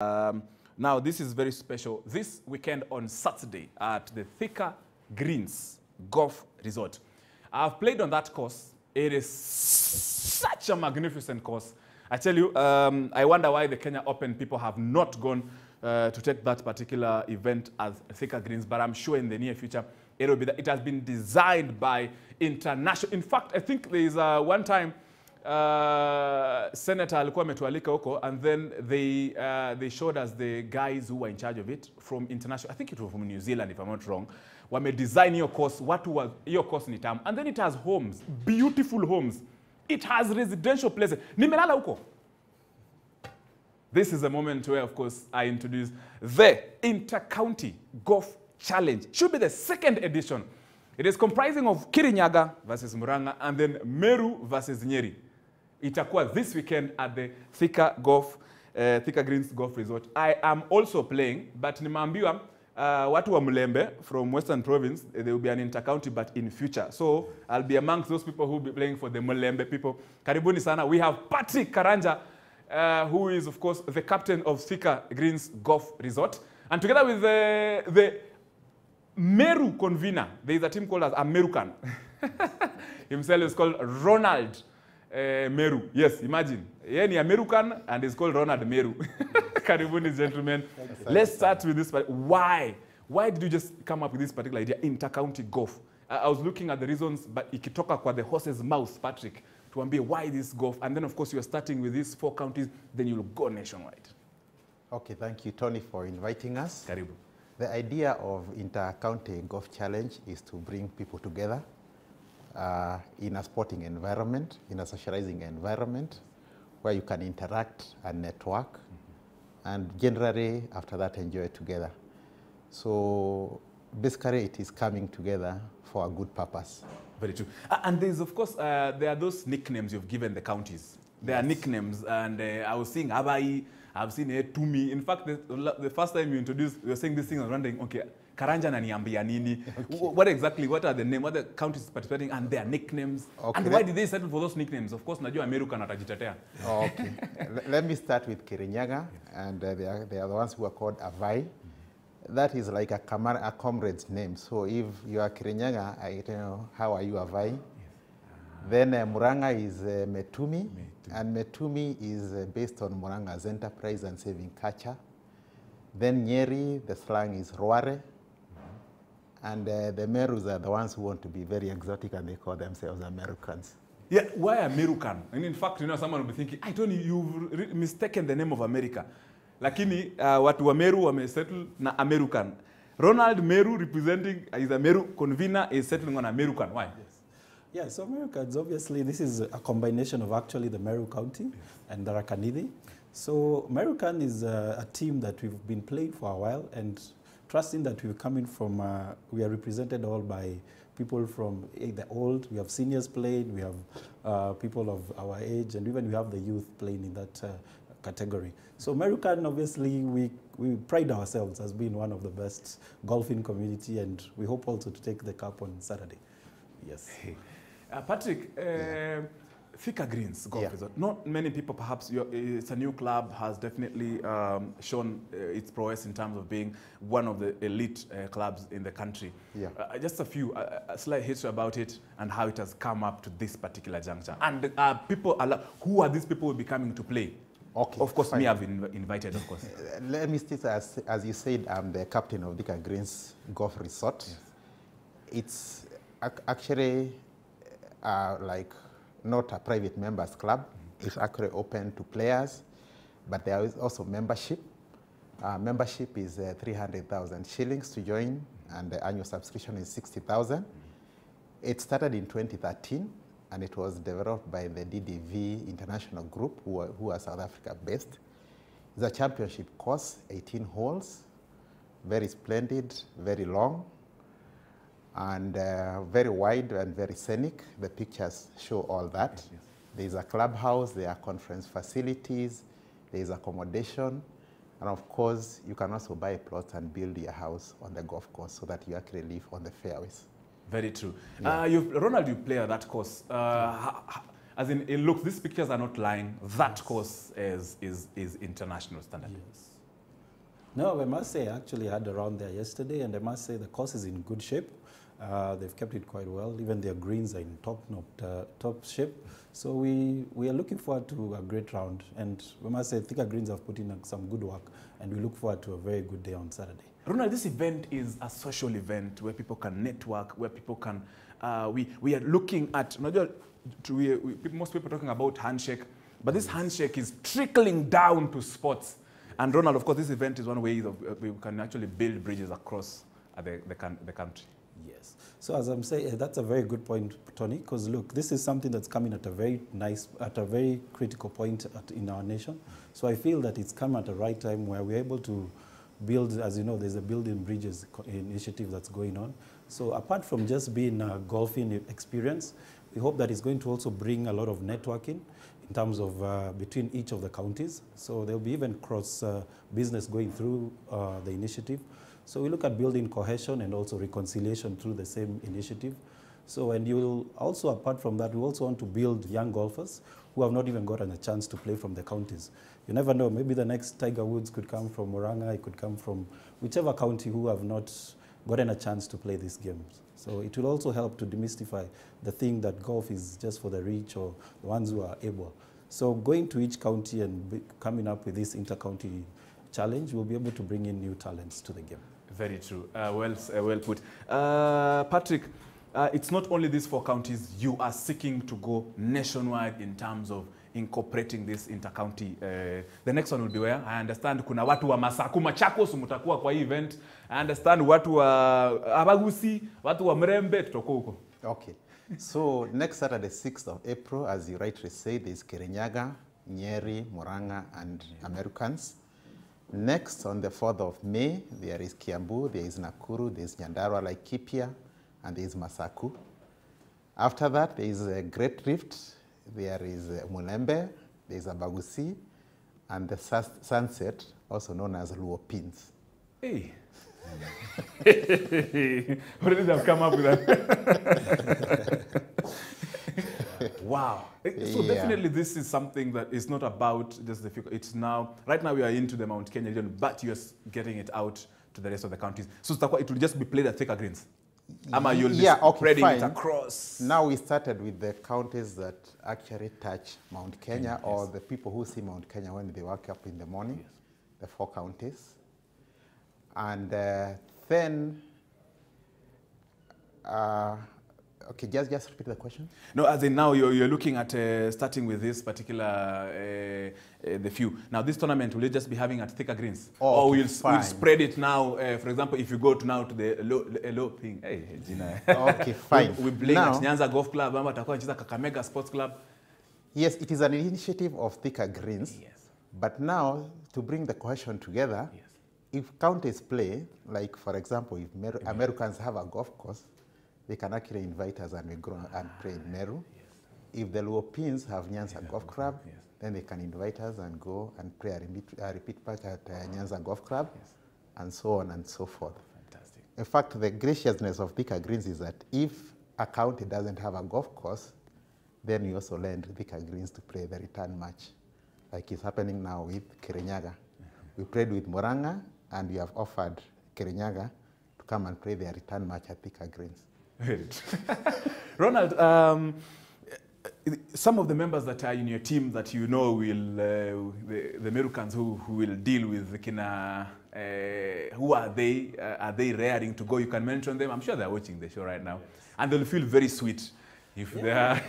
Now, this is very special. This weekend on Saturday at the Thika Greens Golf Resort. I've played on that course. It is such a magnificent course. I tell you, I wonder why the Kenya Open people have not gone to take that particular event as Thika Greens, but I'm sure in the near future it will be that. It has been designed by international. In fact, I think there is one time Senator alikuwa ametualika huko, and then they showed us the guys who were in charge of it from international. I think it was from New Zealand, if I'm not wrong. Wame design your course. Your course ni tamu, and then it has homes, beautiful homes. It has residential places. Nimelala huko. This is a moment where, of course, I introduce the Inter-County Golf Challenge. Should be the second edition. It is comprising of Kirinyaga versus Muranga, and then Meru versus Nyeri. Itakuwa this weekend at the Thika Greens Golf Resort. I am also playing, but nimeambiwa watu wa Mulembe from Western Province, there will be an inter-county, but in future. So I'll be amongst those people who will be playing for the Mulembe people. Karibuni sana. We have Patrick Karanja, who is, of course, the captain of Thika Greens Golf Resort. And together with the Meru convener, there is a team called as American. Himself is called Ronald Meru. Yes, imagine. He is American and is called Ronald Meru. Karibuni, gentlemen. Let's start with this. Why? Why did you just come up with this particular idea, inter-county golf? I was looking at the reasons, but ikitoka kwa the horse's mouth, Patrick, tuambie why this golf. And then, of course, you're starting with these 4 counties, then you'll go nationwide. Okay, thank you, Tony, for inviting us. Karibu. The idea of Inter-County Golf Challenge is to bring people together in a sporting environment, in a socializing environment, where you can interact and network, and generally, after that, enjoy it together. So basically, it is coming together for a good purpose. Very true. And there's, of course, there are those nicknames you've given the counties. There are nicknames, and I was seeing Abai, I've seen Tumi. In fact, the first time you introduced, you were saying this thing, I was wondering, okay, Karanja na niambia nini? What are the names, what are the counties participating, and their nicknames? Okay. And why did they settle for those nicknames? Of course, najua American atajitetea. Okay. Let me start with Kirinyaga, and they are the ones who are called Avai. That is like a comrade's name. So if you are Kirinyaga, I don't know, how are you Avai? Then Muranga is Metumi, and Metumi is based on Muranga's enterprise and saving culture. Then Nyeri, the slang is Roare. And the Merus are the ones who want to be very exotic, and they call themselves Americans. Yeah, why American? And in fact, you know, someone will be thinking, I don't know, you've mistaken the name of America. Lakini, watu wa Meru wamesettle na American. Ronald Meru, representing, is a Meru convener, is settling on American. Why? Yes. Yeah, so Americans, obviously, this is a combination of actually the Meru County and the Rakanidi. So American is a team that we've been playing for a while, and trusting that we're coming from, we are represented all by people from the old, we have seniors playing, we have people of our age, and even we have the youth playing in that category. So American, obviously, we pride ourselves as being one of the best golfing community, and we hope also to take the cup on Saturday. Yes. Hey. Patrick, Thika Greens Golf Resort. Not many people, perhaps, it's a new club, has definitely shown its prowess in terms of being one of the elite clubs in the country. Yeah. Just a slight history about it and how it has come up to this particular juncture. And who are these people who will be coming to play? Okay, of course, fine. Me have been invited, of course. Let me state, as you said, I'm the captain of Thika Greens Golf Resort. Yes. It's actually like not a private members club. It's actually open to players, but there is also membership. Membership is 300,000 shillings to join, and the annual subscription is 60,000. It started in 2013, and it was developed by the DDV International Group, who are South Africa based. It's a championship course, 18 holes, very splendid, very long, and very wide and very scenic. The pictures show all that. Yes. There's a clubhouse, there are conference facilities, there's accommodation, and of course, you can also buy plots and build your house on the golf course so that you actually live on the fairways. Very true. Yeah. Ronald, you play at that course. As in, look, these pictures are not lying. That course is international standard. Yes. No, I must say I actually had a round there yesterday, and I must say the course is in good shape. They've kept it quite well. Even their greens are in top shape. So we are looking forward to a great round. And we must say Thika Greens have put in some good work, and we look forward to a very good day on Saturday. Ronald, this event is a social event where people can network, where people can, we are looking at, most people are talking about handshake, but this handshake is trickling down to sports. And Ronald, of course, this event is one way we can actually build bridges across the country. Yes. So as I'm saying, that's a very good point, Tony, because look, this is something that's coming at a very critical point in our nation. So I feel that it's come at the right time where we're able to build, as you know, there's a Building Bridges initiative that's going on. So apart from just being a golfing experience, we hope that it's going to also bring a lot of networking in terms of between each of the counties. So there'll be even cross business going through the initiative. So we look at building cohesion and also reconciliation through the same initiative. So, and you'll also, apart from that, we also want to build young golfers who have not even gotten a chance to play from the counties. You never know, maybe the next Tiger Woods could come from Murang'a, it could come from whichever county who have not gotten a chance to play these games. So it will also help to demystify the thing that golf is just for the rich or the ones who are able. So going to each county and coming up with this inter-county challenge, we'll be able to bring in new talents to the game. Very true. Well put. Patrick, it's not only these 4 counties. You are seeking to go nationwide in terms of incorporating this inter-county. The next one will be where? I understand kuna watu wa Masaku, Machakos mutakuwa kwa event. I understand watu wa Abagusi, watu wa Mrembe, tutoko huko. Okay. So next Saturday, 6th of April, as you rightly say, there's Kirinyaga, Nyeri, Murang'a, and Americans. Next, on the 4th of May, there is Kiambu, there is Nakuru, there is Nyandarua, Laikipia, and there is Masaku. After that, there is a Great Rift, there is Mulembe, there is Abagusi, and the Sunset, also known as Luo Pins. Hey. What did they come up with that? Wow. So definitely this is something that is not about just the future. It's now, right now we are into the Mount Kenya region, but you're getting it out to the rest of the counties. So it will just be played at Thika Greens? Ama you'll be spreading it across? Now we started with the counties that actually touch Mount Kenya, or the people who see Mount Kenya when they wake up in the morning, the 4 counties. And then, okay, just repeat the question. No, as in now you're looking at starting with this particular, the few. Now this tournament, will you just be having at Thika Greens? Oh, or we'll spread it now, for example, if you go to now to the low thing. Hey, Gina. Okay, fine. We're playing at Nyanza Golf Club, Kakamega Sports Club. Yes, it is an initiative of Thika Greens. Yes. But now, to bring the cohesion together, if counties play, like for example, if Americans have a golf course, they can actually invite us and we go and play in Meru. Yes. If the Luopins have Nyanza Golf Club, then they can invite us and go and play a repeat match at Nyanza Golf Club, and so on and so forth. Fantastic. In fact, the graciousness of Thika Greens is that if a county doesn't have a golf course, then we also lend Thika Greens to play the return match, like it's happening now with Kirinyaga. We played with Murang'a, and we have offered Kirinyaga to come and play their return match at Thika Greens. Ronald, some of the members that are in your team that you know will, the Americans who will deal with the Kina, who are they? Are they raring to go? You can mention them. I'm sure they're watching the show right now. And they'll feel very sweet if they are.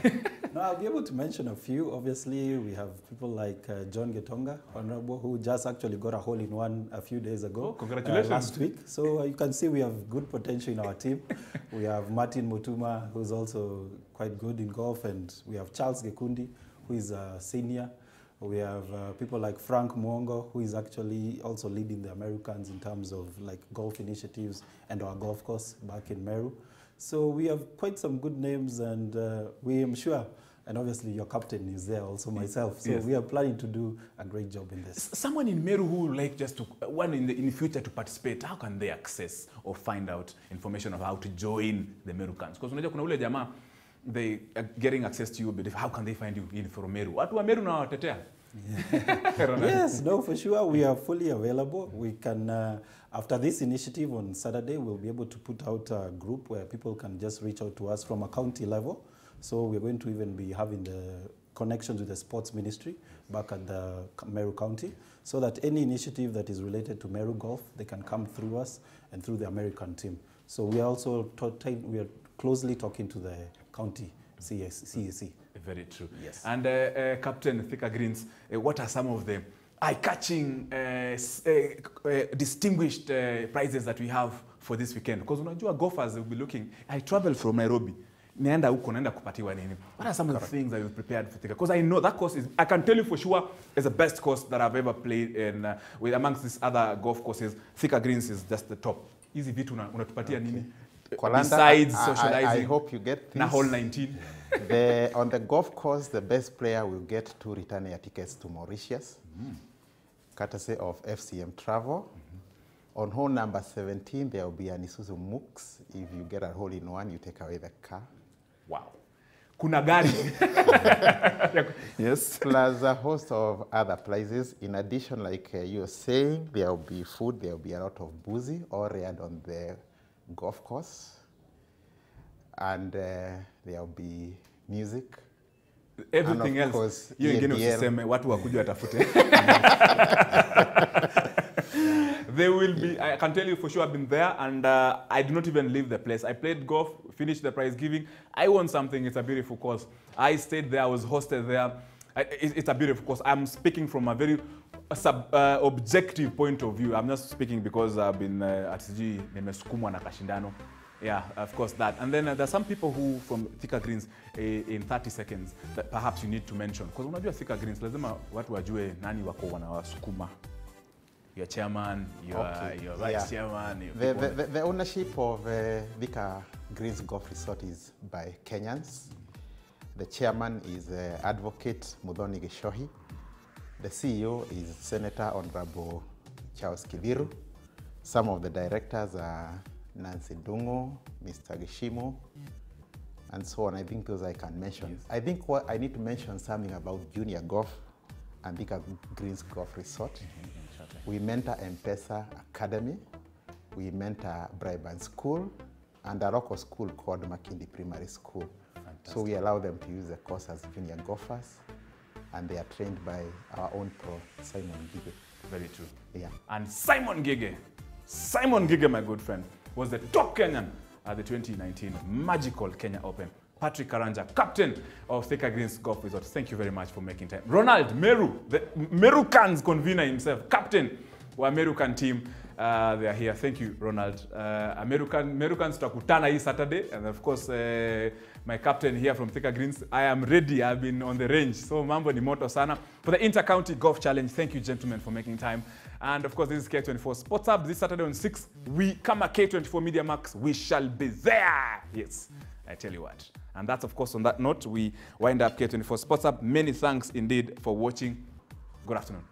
No, I'll be able to mention a few. Obviously, we have people like John Getonga, Honorable, who just actually got a hole-in-one a few days ago. Oh, congratulations. Last week. So you can see we have good potential in our team. We have Martin Mutuma, who's also quite good in golf, and we have Charles Gekundi, who is a senior. We have people like Frank Mwongo, who is actually also leading the Americans in terms of like golf initiatives and our golf course back in Meru. So we have quite some good names, and we am sure, and obviously your captain is there also, myself. So we are planning to do a great job in this. Someone in Meru who would like just to, one in the future to participate, how can they access or find out information of how to join the Merukans? Because unajua kuna ule jamaa, they are getting access to you, but how can they find you in from Meru? Watu wa Meru na watetea? Yes, no, for sure. We are fully available. We can, after this initiative on Saturday, we'll be able to put out a group where people can just reach out to us from a county level. So we're going to even be having the connections with the sports ministry back at the Meru County, so that any initiative that is related to Meru Golf, they can come through us and through the American team. So we are also we are closely talking to the county CAC. Very true. Yes. And Captain Thika Greens, what are some of the eye-catching, distinguished prizes that we have for this weekend? Because unajua golfers will be looking, I travel from Nairobi, naenda huko, naenda kupatiwa nini? What are some of the things that you've prepared for Thika? Because I know that course is, I can tell you for sure, is the best course that I've ever played in, with amongst these other golf courses. Thika Greens is just the top. Easy vitu unatupatia nini? Besides socializing, I hope you get this. Na hole 19. On the golf course, the best player will get 2 return air tickets to Mauritius, courtesy of FCM Travel. On hole number 17, there will be an Isuzu Mux. If you get a hole in one, you take away the car. Wow. Kuna gari. Yes. Plus a host of other prizes. In addition, like you were saying, there will be food, there will be a lot of boozy, all reared on the golf course. And there will be music. Everything and of else. Course, You ingine EADL. usiseme watu wakuja watafute. They will be, I can tell you for sure I've been there, and I did not even leave the place. I played golf, finished the prize giving. I won something. It's a beautiful course. I stayed there. I was hosted there. It's a beautiful course. I'm speaking from a very objective point of view. I'm not speaking because I've been at CG, nimesukumwa na kashindano. Yeah, of course that. And then there's some people who from Thika Greens in 30 seconds that perhaps you need to mention. Because unajua Thika Greens, lazima watu wajue nani wako wanawasukuma. Your chairman, your vice chairman. Your the ownership of Thika Greens Golf Resort is by Kenyans. The chairman is Advocate Muthoni Gishohi. The CEO is Senator Honorable Charles Kiviru. Some of the directors are Nancy Dungo, Mr. Gishimo, and so on. I think those I can mention. Yes. I think what I need to mention something about junior golf and Thika Greens Golf Resort. We mentor M-Pesa Academy, we mentor Briband School, and a local school called Makindi Primary School. Fantastic. So we allow them to use the course as junior golfers, and they are trained by our own pro, Simon Gige. Very true. Yeah. And Simon Gige, my good friend, was the top Kenyan at the 2019 Magical Kenya Open. Patrick Karanja, captain of Thika Greens Golf Resort. Thank you very much for making time. Ronald Meru, the Merucans convener himself, captain of Merucan team. They are here. Thank you, Ronald. Merucans tutakutana hii Saturday. And of course, my captain here from Thika Greens, I am ready. I've been on the range. So mambo ni moto sana. For the Inter-County Golf Challenge, thank you, gentlemen, for making time. And of course, this is K24 Sports Hub. This Saturday on 6, we come at K24 Media Max. We shall be there. Yes, I tell you what. And that's, of course, on that note, we wind up K24 Sports Hub. Many thanks indeed for watching. Good afternoon.